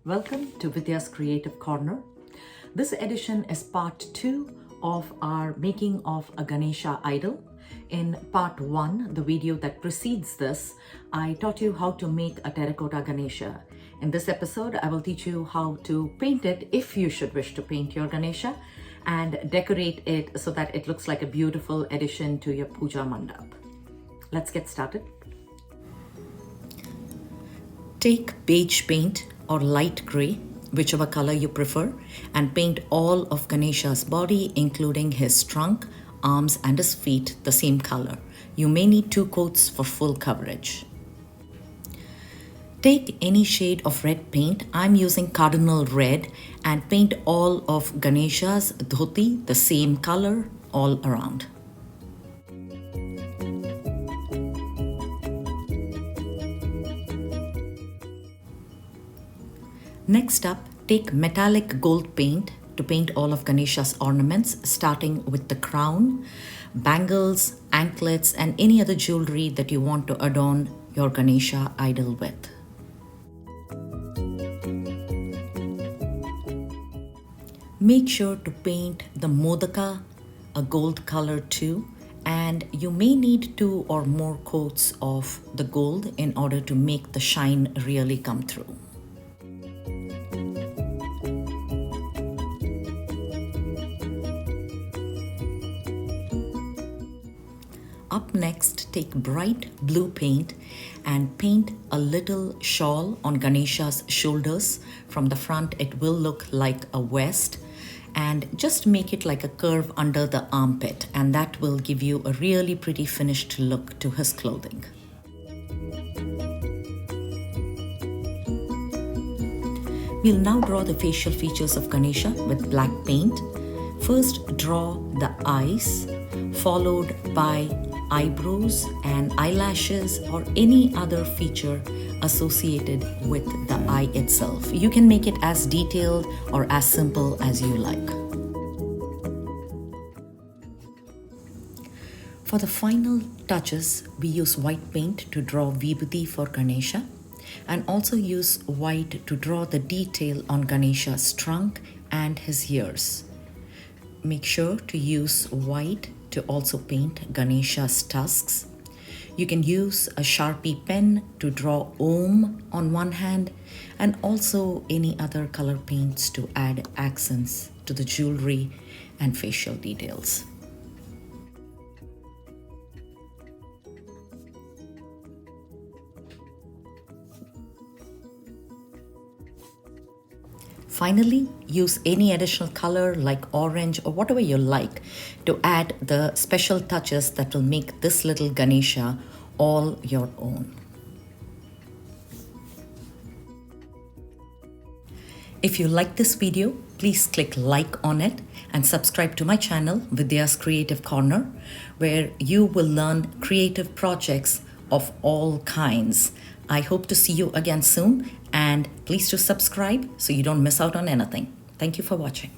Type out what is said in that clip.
Welcome to Vidya's Creative Corner. This edition is part 2 of our making of a Ganesha idol. In part 1, the video that precedes this, I taught you how to make a terracotta Ganesha. In this episode, I will teach you how to paint it if you should wish to paint your Ganesha and decorate it so that it looks like a beautiful addition to your puja mandap. Let's get started. Take beige paint or light gray, whichever color you prefer, and paint all of Ganesha's body, including his trunk, arms, and his feet the same color. You may need 2 coats for full coverage. Take any shade of red paint. I'm using cardinal red, and paint all of Ganesha's dhoti the same color all around. Next up, take metallic gold paint to paint all of Ganesha's ornaments, starting with the crown, bangles, anklets, and any other jewelry that you want to adorn your Ganesha idol with. Make sure to paint the modaka a gold color too, and you may need 2 or more coats of the gold in order to make the shine really come through. Up next, take bright blue paint and paint a little shawl on Ganesha's shoulders. From the front, it will look like a vest, and just make it like a curve under the armpit, and that will give you a really pretty finished look to his clothing. We'll now draw the facial features of Ganesha with black paint. First, draw the eyes, followed by eyebrows and eyelashes or any other feature associated with the eye itself. You can make it as detailed or as simple as you like. For the final touches, we use white paint to draw vibhuti for Ganesha, and also use white to draw the detail on Ganesha's trunk and his ears. Make sure to use white to also paint Ganesha's tusks. You can use a Sharpie pen to draw Om on one hand, and also any other color paints to add accents to the jewelry and facial details. Finally, use any additional color like orange or whatever you like to add the special touches that will make this little Ganesha all your own. If you like this video, please click like on it and subscribe to my channel, Vidya's Creative Corner, where you will learn creative projects of all kinds. I hope to see you again soon, and please do subscribe so you don't miss out on anything. Thank you for watching.